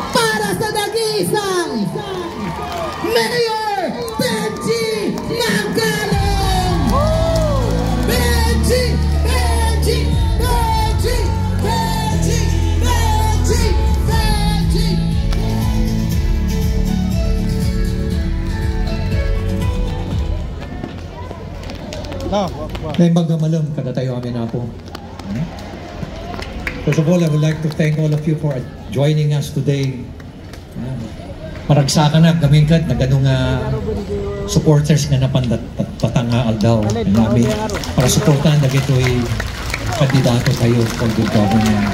para sa Daguisang Mayor Benji Magalang! Benji! Benji! Benji! Benji! Benji! Benji! May magamalam kada tayo kami na po. First of all, I would like to thank all of you for joining us today. Maragsakan na gamin kad na ganung supporters nga napandatangaal daw namin para suportahan na gito'y kandidato tayo for good government.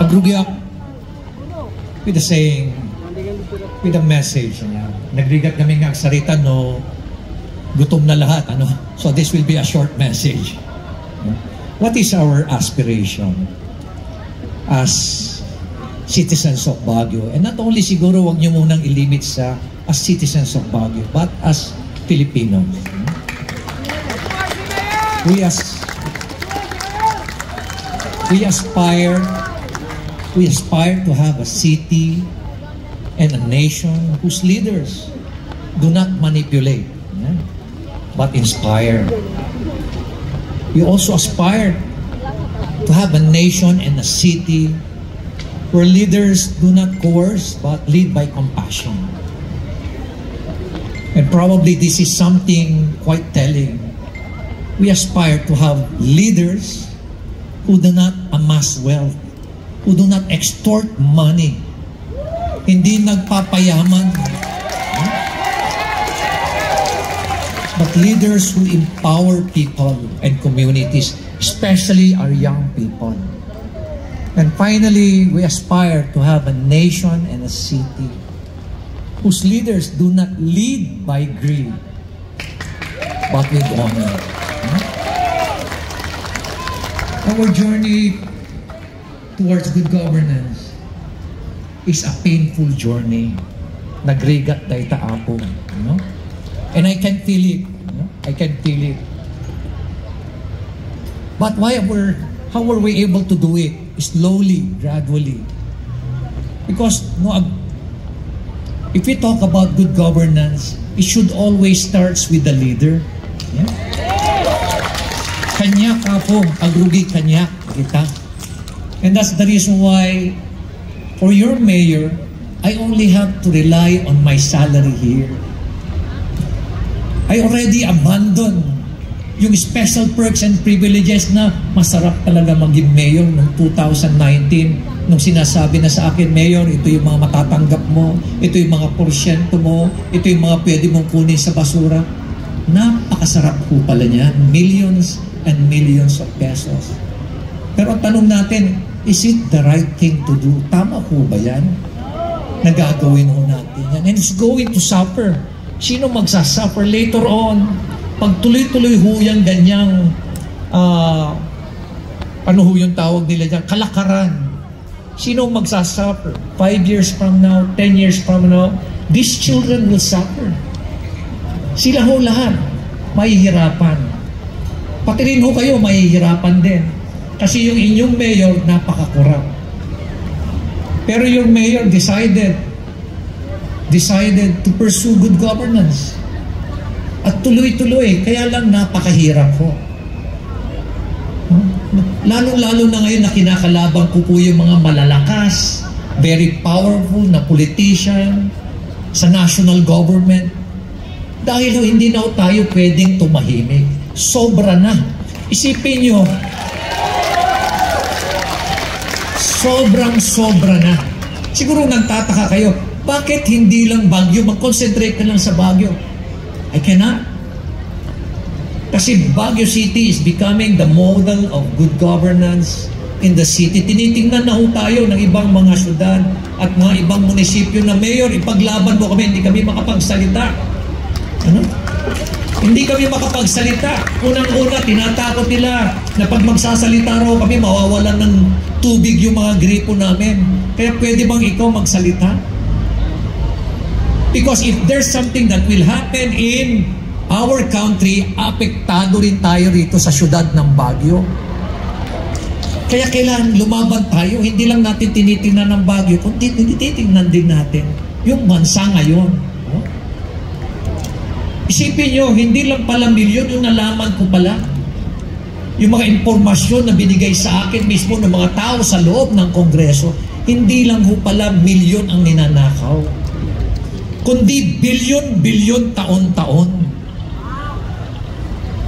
Agrugyak with the saying, with the message niya. Nagrigat kami nga agsarita no gutom na lahat ano. So this will be a short message. What is our aspiration as citizens of Baguio? And not only siguro wag niyo munang ilimit sa as citizens of Baguio, but as Filipinos. We aspire to have a city and a nation whose leaders do not manipulate, but inspire. We also aspire to have a nation and a city where leaders do not coerce but lead by compassion. And probably this is something quite telling. We aspire to have leaders who do not amass wealth, who do not extort money, hindi nagpapayaman, but leaders who empower people and communities, especially our young people. And finally, we aspire to have a nation and a city whose leaders do not lead by greed, but with honor. Our journey towards good governance is a painful journey. Nagrigat day taapon, and I can feel it. I can feel it. But how were we able to do it? Slowly, gradually. Because if we talk about good governance, it should always starts with the leader. Kanya kapong agrugi kanya kita. And that's the reason why for your mayor, I only have to rely on my salary here. I already abandoned yung special perks and privileges na masarap talaga maging mayor noong 2019. Nung sinasabi na sa akin, Mayor, ito yung mga matatanggap mo, ito yung mga porsyento mo, ito yung mga pwede mong kunin sa basura. Napakasarap po pala niya. Millions and millions of pesos. Pero ang tanong natin, is it the right thing to do? Tama po ba yan? Nagagawin ho natin yan. And it's going to suffer. Sino magsasuffer later on? Pag tuloy-tuloy ho yan ganyang ano ho yung tawag nila dyan? Kalakaran. Sino magsasuffer? 5 years from now, 10 years from now, these children will suffer. Sila ho lahat mahihirapan. Pati rin ho kayo mahihirapan din. Kasi yung inyong mayor napaka-corrupt. Pero yung mayor decided to pursue good governance. At tuloy-tuloy, kaya lang napakahirap ho. Lalo-lalo na ngayon na kinakalaban ko po yung mga malalakas, very powerful na politician sa national government. Dahil hindi na tayo pwedeng tumahimik. Sobra na. Isipin nyo, sobrang-sobra na. Siguro nagtataka kayo, bakit hindi lang Baguio? Mag-concentrate ka lang sa Baguio. I cannot. Kasi Baguio City is becoming the model of good governance in the city. Tinitingnan na ho tayo ng ibang mga syudad at mga ibang munisipyo na, Mayor, ipaglaban mo kami, hindi kami makapagsalita. Ano? Hindi kami makapagsalita. Unang-una, tinatakot nila na pag magsasalita raw kami, mawawalan ng tubig yung mga gripo namin. Kaya pwede bang ikaw magsalita? Because if there's something that will happen in our country, apektado rin tayo rito sa syudad ng Baguio. Kaya kailangan lumaban tayo, hindi lang natin tinitingnan ng Baguio, kundi tinitingnan din natin yung bansa ngayon. No? Isipin nyo, hindi lang pala milyon yung nalaman ko pala. Yung mga impormasyon na binigay sa akin mismo ng mga tao sa loob ng Kongreso, hindi lang ho pala milyon ang ninanakaw, kundi bilyon-bilyon taon-taon.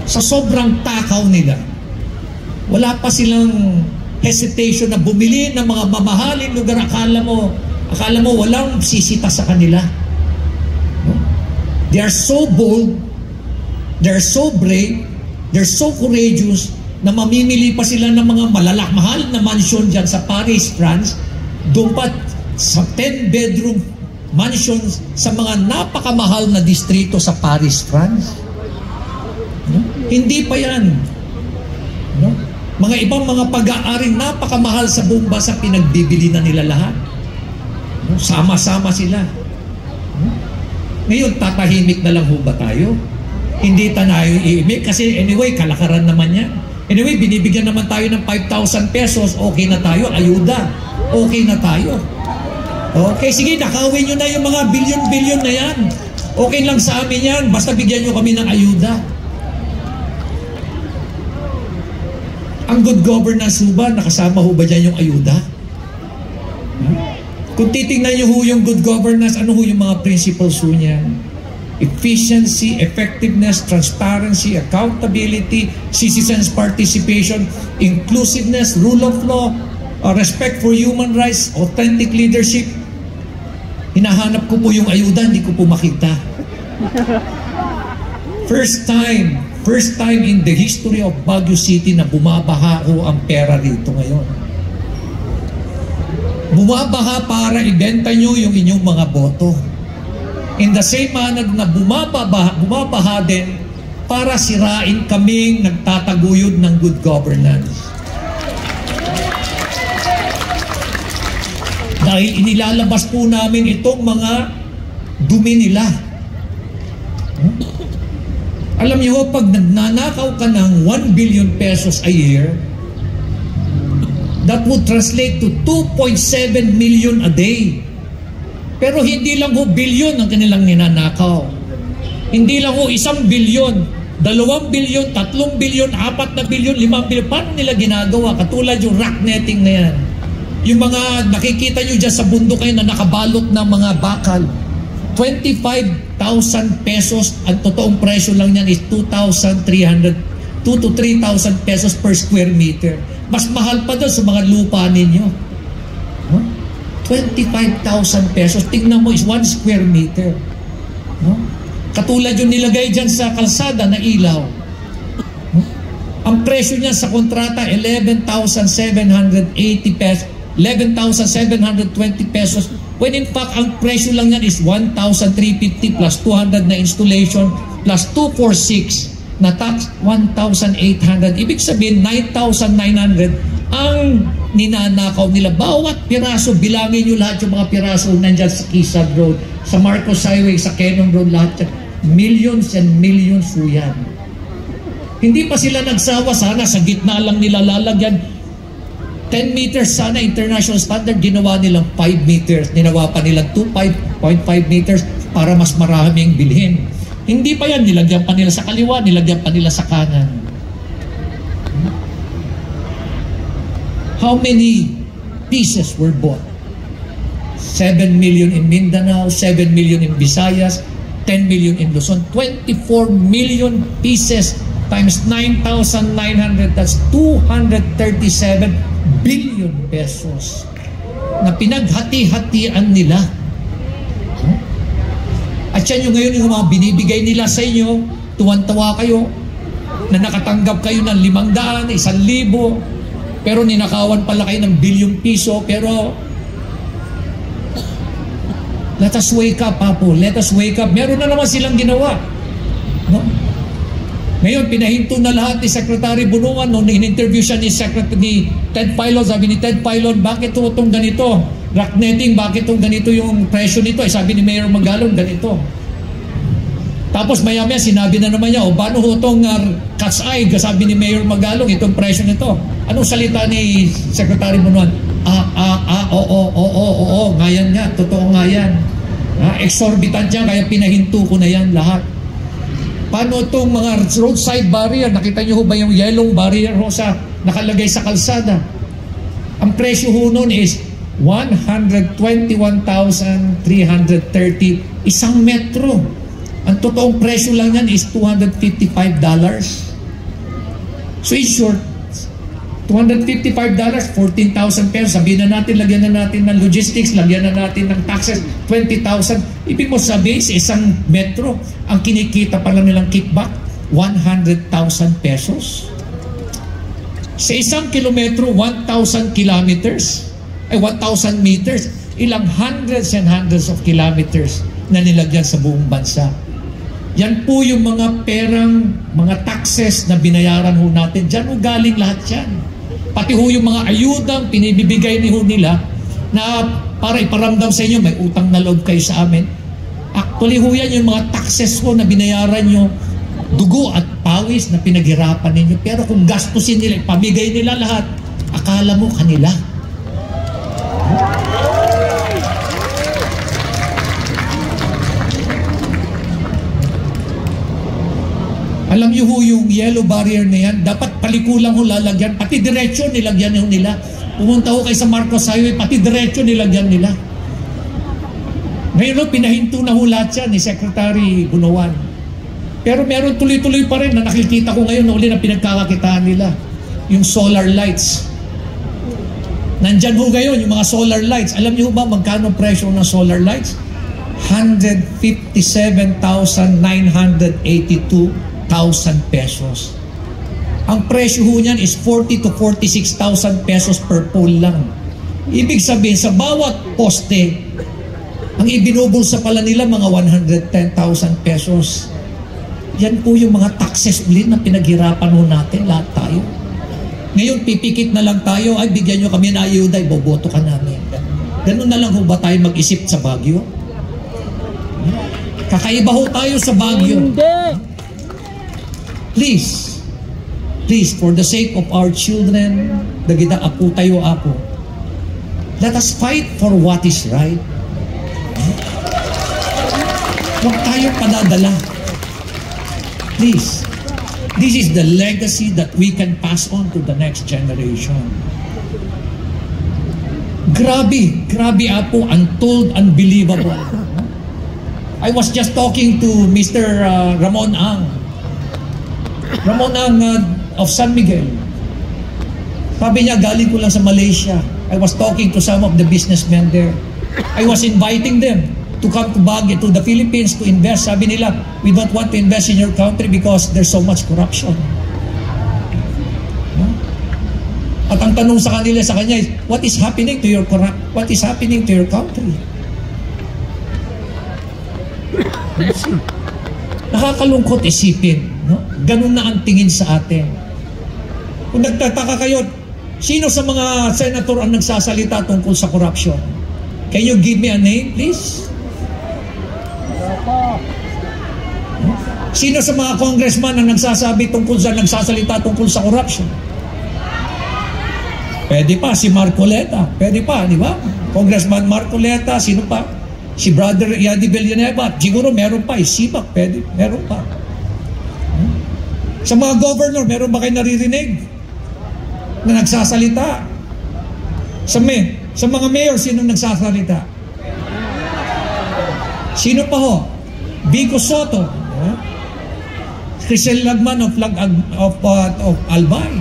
Sa sobrang takaw nila, wala pa silang hesitation na bumili ng mga mamahaling lugar. Akala mo walang sisita sa kanila. No? They are so bold, they are so brave, they are so courageous na mamimili pa sila ng mga mahal na mansion dyan sa Paris, France, doon pa sa 10-bedroom mansions sa mga napakamahal na distrito sa Paris, France. No? Hindi pa yan. No? Mga ibang mga pag-aaring napakamahal sa buong bansa, pinagbibili na nila lahat. No? Sama-sama sila. No? Ngayon, tatahimik na lang ho ba tayo? Hindi tayo iimik kasi anyway, kalakaran naman yan. Anyway, binibigyan naman tayo ng 5,000 pesos, okay na tayo, ayuda. Okay na tayo. Okay, sige, nakawin nyo na yung mga bilyon-bilyon na yan. Okay lang sa amin yan, basta bigyan nyo kami ng ayuda. Ang good governance ho ba, nakasama ho ba dyan yung ayuda? Kung titingnan nyo ho yung good governance, ano ho yung mga principles ho niyan? Efficiency, effectiveness, transparency, accountability, citizens' participation, inclusiveness, rule of law, respect for human rights, authentic leadership. Hinahanap ko po yung ayuda, hindi ko po makita. First time in the history of Baguio City na bumabaha ho ang pera rito ngayon. Bumabaha para ibenta nyo yung inyong mga boto. In the same manner na bumabaha din para sirain kaming nagtataguyod ng good governance. Dahil inilalabas po namin itong mga dumi nila. Alam niyo, pag nagnanakaw ka ng 1 billion pesos a year, that would translate to 2.7 million a day. Pero hindi lang ho bilyon ang kanilang ninanakaw. Hindi lang ho 1 bilyon, 2 bilyon, 3 bilyon, 4 na bilyon, 5 bilyon. Paano nila ginagawa? Katulad yung rock netting na yan. Yung mga nakikita nyo dyan sa bundok kayo na nakabalot ng mga bakal. 25,000 pesos, ang totoong presyo lang yan is 2,300, 2 to 3,000 pesos per square meter. Mas mahal pa doon sa mga lupa ninyo. Huh? 25,000 pesos. Tingnan mo is 1 square meter. No? Katulad yung nilagay dyan sa kalsada na ilaw. No? Ang presyo niya sa kontrata, 11,780 pesos. 11,720 pesos. When in fact, ang presyo lang yan is 1,350 plus 200 na installation plus 246 na tax, 1,800. Ibig sabihin, 9,900 ang ninanakaw nila. Bawat piraso, bilangin nyo lahat yung mga piraso nandyan sa Quezon Road, sa Marcos Highway, sa Quezon Road, lahat. Millions and millions po yan. Hindi pa sila nagsawa, sana sa gitna lang nila lalagyan. 10 meters sana international standard, ginawa nilang 5 meters. Ginawa pa nilang 5.5 meters para mas maraming bilhin. Hindi pa yan, nilagyan pa nila sa kaliwa, nilagyan pa nila sa kanan. How many pieces were bought? 7 million in Mindanao, 7 million in Visayas, 10 million in Luzon, 24 million pieces times 9,900, that's 237 billion pesos na pinaghati-hatian nila. At yan yung ngayon yung mga binibigay nila sa inyo, tuwan-tawa kayo na nakatanggap kayo ng 500, 1,000, pero ninakawan pala kayo ng bilyong piso. Pero let us wake up, Papo. Let us wake up. Meron na naman silang ginawa. No? Ngayon, pinahinto na lahat ni Secretary Bunungan nung in-interview siya ni Ted Filon. Sabi ni Ted Filon, bakit itong ganito? Rock netting, bakit itong ganito yung presyo nito? Sabi ni Mayor Magalong, ganito. Tapos maya-maya sinabi na naman niya, o paano ho itong cat's eye, sabi ni Mayor Magalong, itong presyo nito. Anong salita ni Secretary Bunuan? Oo, nga yan nga, totoo nga yan. Exorbitant yan, kaya pinahinto ko na yan lahat. Paano itong mga roadside barrier? Nakita niyo ho ba yung yellow barrier ho sa nakalagay sa kalsada? Ang presyo ho nun is 121,330 isang metro. Ang totoong presyo lang yan is $255. So in short, $255, 14,000 pesos. Sabihin na natin, lagyan na natin ng logistics, lagyan na natin ng taxes, 20,000. Ibig mo sabihin, sa isang metro, ang kinikita pa lang nilang kickback, 100,000 pesos. Sa isang kilometro, 1,000 kilometers, 1,000 meters, ilang hundreds and hundreds of kilometers na nilagyan sa buong bansa. Yan po yung mga perang, mga taxes na binayaran ho natin. Diyan ho galing lahat yan. Pati ho yung mga ayudang pinibibigay ni ho nila na para iparamdam sa inyo, may utang na loob kayo sa amin. Actually ho yan yung mga taxes ho na binayaran nyo, dugo at pawis na pinaghirapan ninyo. Pero kung gastusin nila, pamigay nila lahat, akala mo kanila. Alam niyo ho yung yellow barrier na yan, dapat palikulang ho lalagyan, pati diretso nilagyan ho nila. Pumunta ho kayo sa Marcos Highway, pati diretso nilagyan nila. Ngayon ho, pinahinto na ho lahat yan ni Secretary Bunuan. Pero meron tuloy-tuloy pa rin na nakikita ko ngayon na uli na pinagkakakitaan nila. Yung solar lights. Nandyan ho ngayon yung mga solar lights. Alam niyo ba magkano presyo ng solar lights? 157,982 pesos. Ang presyo ho niyan is 40 to 46,000 pesos per pole lang. Ibig sabihin, sa bawat poste, ang ibinubulsa pala nila mga 110,000 pesos. Yan po yung mga taxes ulit na pinaghirapan ho natin, lahat tayo. Ngayon, pipikit na lang tayo, ay bigyan nyo kami na ayuda, iboboto ka namin. Ganun na lang ho ba tayo mag-isip sa Baguio? Kakaiba ho tayo sa Baguio. Please, for the sake of our children, dagita apo tayo apo, let us fight for what is right. Huwag tayo padadala. Please, this is the legacy that we can pass on to the next generation. Grabe apo, untold, unbelievable. I was just talking to Mr. Ramon Ang of San Miguel. Sabi niya, galing ko lang sa Malaysia. I was talking to some of the businessmen there. I was inviting them to come to Baguio, to the Philippines to invest. Sabi nila, we don't want to invest in your country because there's so much corruption. At ang tanong sa kanila, sa kanya is, what is happening to your country? Nakakalungkot isipin, no? Ganun na ang tingin sa atin. Kung nagtataka kayo, sino sa mga senator ang nagsasalita tungkol sa corruption? Can you give me a name, please? Sino sa mga congressman ang nagsasalita tungkol sa corruption? Pwede pa si Marcoleta, pwede pa, di ba? Congressman Marcoleta, sino pa? Si Brother Yadi Villanueva, siguro meron pa, Sibak, pwede, meron pa. Sa mga governor, meron ba kayo naririnig na nagsasalita? Sa mga mayor, sino nagsasalita? Sino pa ho? Vico Soto, Crisel Lagman of Albay.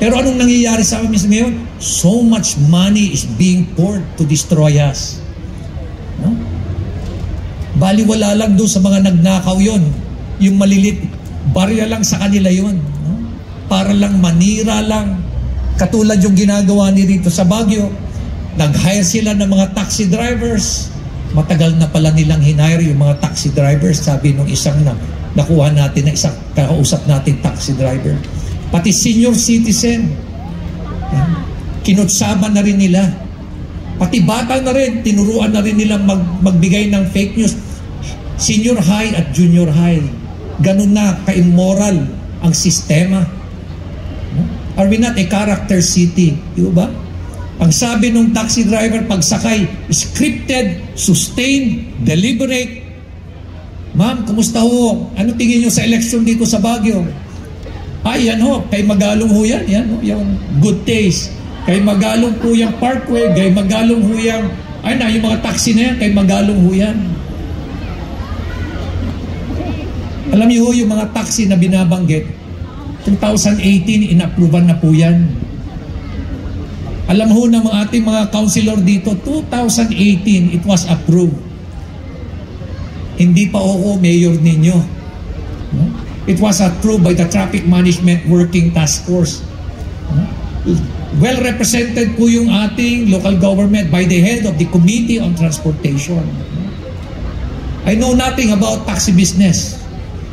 Pero anong nangyayari sa amin ngayon? So much money is being poured to destroy us. No? Baliwala lang doon sa mga nagnakaw yon, yung malilit, barya lang sa kanila yon, no? Para lang manira lang. Katulad yung ginagawa ni rito sa Baguio, nag-hire sila ng mga taxi drivers. Matagal na pala nilang hinire yung mga taxi drivers. Sabi nung isang nakuha natin, na isang kakausap natin taxi driver, pati senior citizen, kinutsaban na rin nila. Pati bata na rin, tinuruan na rin nila magbigay ng fake news. Senior high at junior high. Ganun na ka-immoral ang sistema. Are we not a character city? Di ba? Ang sabi ng taxi driver pagsakay, scripted, sustained, deliberate. Ma'am, kumusta ho? Ano tingin nyo sa election dito sa Baguio? Ay, yan ho, kay Magalong ho yan. Yan ho, yung good taste. Kay Magalong po yung Parkway, kay Magalong ho yung, ay na, yung mga taxi na yan, kay Magalong ho yan. Alam niyo ho, yung mga taxi na binabanggit, 2018, in-approval na po yan. Alam ho ng mga ating mga councilor dito, 2018, it was approved. Hindi pa ako mayor ninyo. It was approved by the Traffic Management Working Task Force. Well represented po yung ating local government by the head of the Committee on Transportation. I know nothing about taxi business.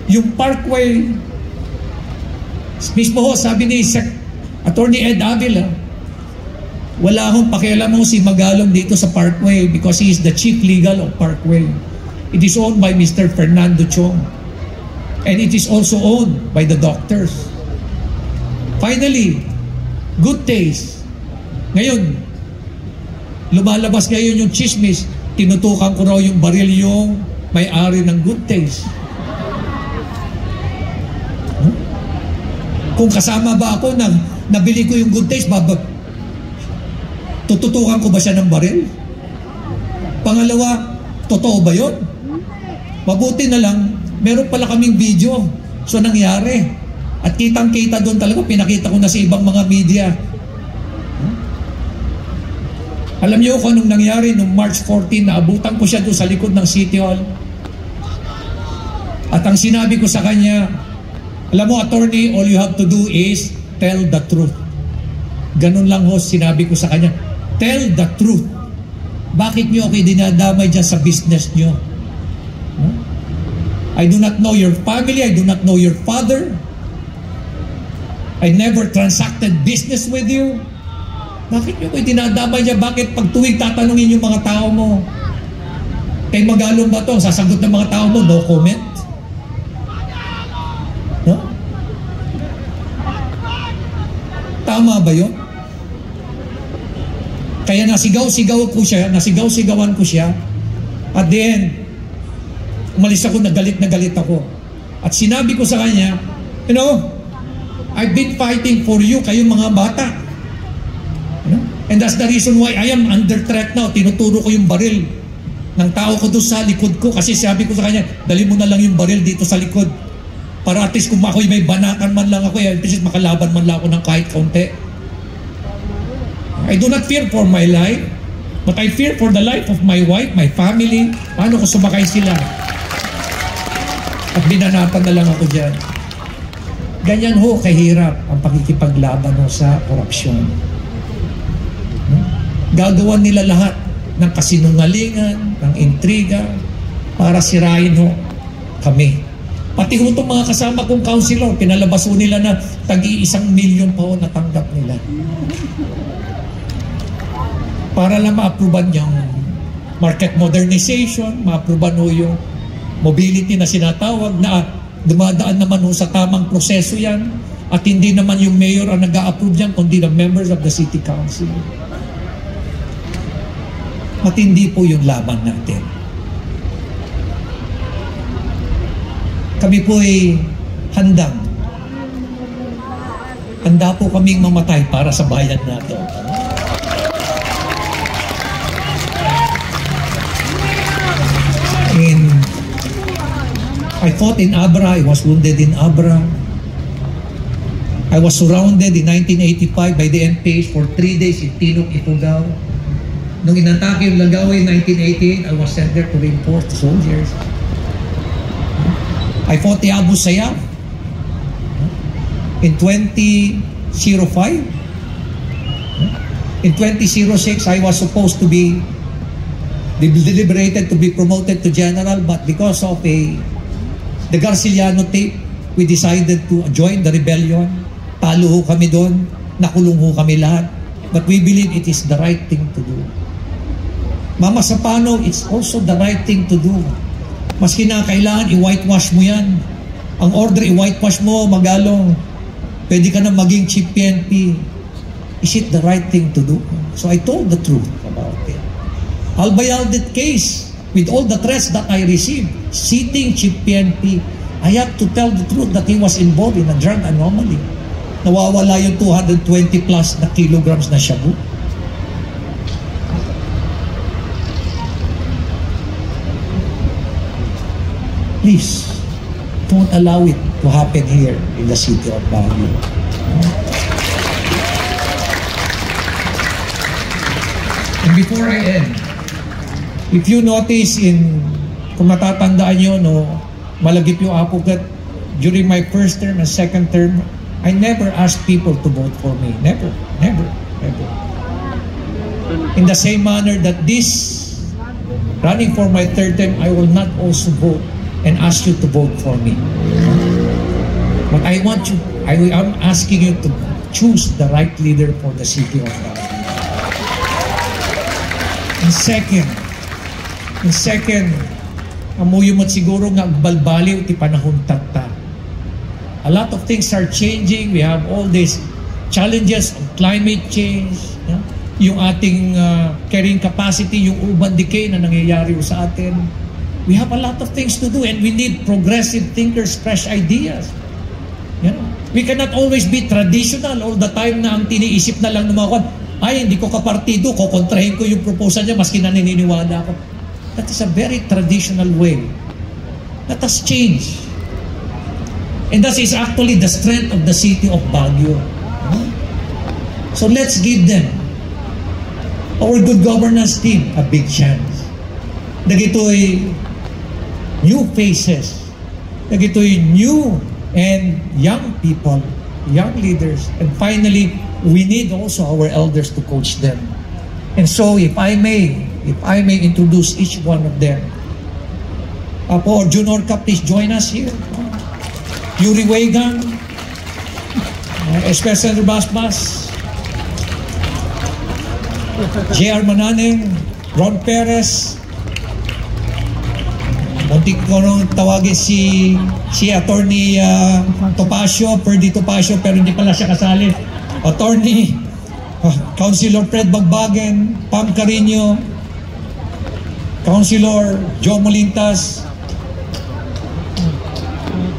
Yung Parkway, mismo ho, sabi ni Attorney Ed Avila, wala akong pakialam mo si Magalong dito sa Parkway because he is the chief legal of Parkway. It is owned by Mr. Fernando Chong. And it is also owned by the doctors. Finally, good taste. Ngayon, lumalabas ngayon yung chismis, tinutukan ko raw yung baril yung may-ari ng good taste. Kung kasama ba ako nang nabili ko yung good taste, tututukan ko ba siya ng baril? Pangalawa, totoo ba yun? Mabuti na lang, meron pala kaming video. So nangyari. At kitang-kita doon talaga, pinakita ko na sa ibang mga media. Alam niyo kung anong nangyari nung March 14, naabutan ko siya doon sa likod ng City Hall. At ang sinabi ko sa kanya, alam mo, attorney, all you have to do is tell the truth. Ganun lang ho, sinabi ko sa kanya. Tell the truth. Bakit niyo okay dinadamay dyan sa business niyo? I do not know your family. I do not know your father. I never transacted business with you. Bakit niyo okay dinadamay dyan? Bakit pag tuwing tatanungin yung mga tao mo, kay Magalong ba ito? Sasagot ng mga tao mo, no comment? No? Tama ba yun? Kaya nasigaw-sigawan ko siya. At the end, umalis ako, nagalit ako. At sinabi ko sa kanya, you know, I've been fighting for you, kayong mga bata. You know? And that's the reason why I am under threat now. Tinuturo ko yung baril ng tao ko doon sa likod ko. Kasi sabi ko sa kanya, dali mo na lang yung baril dito sa likod. Para at least kung ako'y may banatan man lang ako, at least makalaban man lang ako ng kahit kaunti. I do not fear for my life, but I fear for the life of my wife, my family. Paano ko sumakay sila? At binanatan na lang ako dyan. Ganyan ho, kahirap ang pakikipaglaban ho sa korupsyon. Gagawan nila lahat ng kasinungalingan, ng intriga, para sirain ho kami. Pati ho itong mga kasama kong councilor, pinalabas ho nila na tag-1 milyon pa ho natanggap nila. Para lang ma-approvean yung market modernization, ma-approvean ho yung mobility na sinatawag na dumadaan naman ho sa tamang proseso yan at hindi naman yung mayor ang nag-a-approve yan kundi the members of the city council. Matindi po yung laban natin. Kami po ay handa po kaming mamatay para sa bayan natin. I fought in Abra. I was wounded in Abra. I was surrounded in 1985 by the NPAs for 3 days in Tinok, Ifugao. Nung inatake yung Langaw in 1988, I was sent there to reinforce the soldiers. I fought the Abu Sayyaf in 2005. In 2006, I was supposed to be deliberated to be promoted to general, but because of the Garciliano tape, we decided to join the rebellion. Talo ho kami doon, nakulong ho kami lahat. But we believe it is the right thing to do. Mama Sapano, it's also the right thing to do. Maski na kailangan i-whitewash mo yan. Ang order, i-whitewash mo, Magalong. Pwede ka na maging chief PNP. Is it the right thing to do? So I told the truth about it. Albayaldet case, with all the threats that I received, sitting chief PNP, I have to tell the truth that he was involved in a drug anomaly. Nawawala yung 220 plus na kilograms na shabu. Please, don't allow it to happen here in the city of Baguio. And before I end, if you notice kung matatandaan nyo, no, malagip yung apugat, during my first term and second term, I never asked people to vote for me. Never, never, never. In the same manner that running for my third term, I will not also vote and ask you to vote for me. But I am asking you to choose the right leader for the city of Baguio. And second, amuyo mo't siguro nga agbalbaliw ti panahon tata. A lot of things are changing. We have all these challenges of climate change, yung ating carrying capacity, yung urban decay na nangyayari sa atin. We have a lot of things to do and we need progressive thinkers, fresh ideas. We cannot always be traditional all the time na ang tiniisip na lang ng mga hindi ko kapartido, kukontrahin ko yung proposal niya maski naniniwala ako. That is a very traditional way. Let us change. And that is actually the strength of the city of Baguio. So let's give them, our good governance team, a big chance. Dagitoy new faces. Dagitoy new and young people, young leaders. And finally, we need also our elders to coach them. And so if I may introduce each one of them. Apo, Junior Cup, please join us here. Yuri Wegan, Especial Basbas, J.R. Mananeng, Ron Perez, muntik ko nung tawagin si Attorney Topacio, Ferdy Topacio, pero hindi pala siya kasali. Attorney, Councilor Fred Bagbagen, Pam Carino, Councilor Joe Molintas,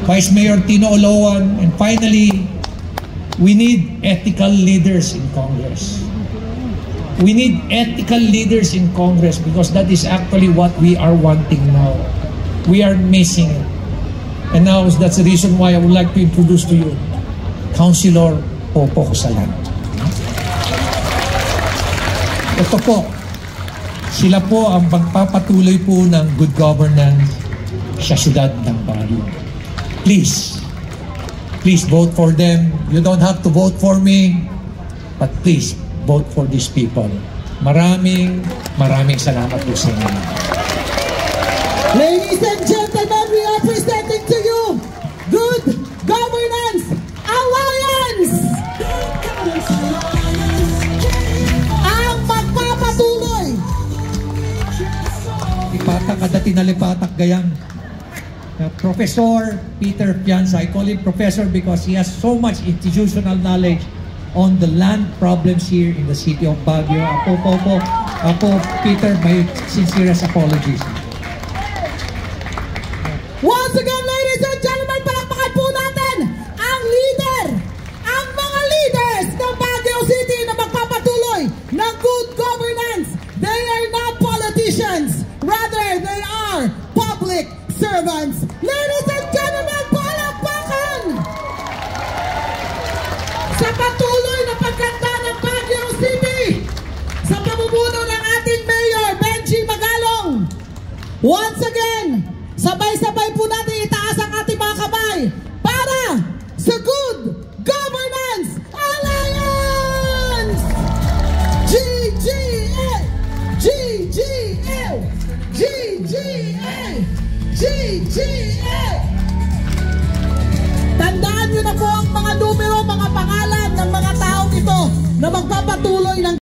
Vice Mayor Tino Oloan, and finally, we need ethical leaders in Congress. We need ethical leaders in Congress because that is actually what we are wanting now. We are missing it. And now that's the reason why I would like to introduce to you Councilor Popo Cosalan. Ito po, sila po ang pagpapatuloy po ng good governance sa siyudad ng Baguio. Please vote for them. You don't have to vote for me, but please vote for these people. Maraming salamat po sa inyo. Ladies and gentlemen, we are presenting to you Good Governance Alliance! Ang magpapatuloy! Ipatak kada tinalipatak gayang Professor Peter Pianza. I call him Professor because he has so much institutional knowledge on the land problems here in the city of Baguio. Apo Peter, my sincerest apologies. Once again, ladies and gentlemen, palakpakan po natin ang leader, ang mga leaders ng Baguio City na magpapatuloy ng good governance. They are not politicians, rather they are public servants. Ladies and gentlemen, palakpakan sa patuloy na pagkanta ng Baguio City sa pamumuno ng ating Mayor Benji Magalong. Once again, sabay-sabay po natin itaas ang ating mga kamay para sa Good Governance Alliance! GGA! GGA! GGA! GGA! Tandaan nyo na po ang mga numero, mga pangalan ng mga taong ito na magpapatuloy ng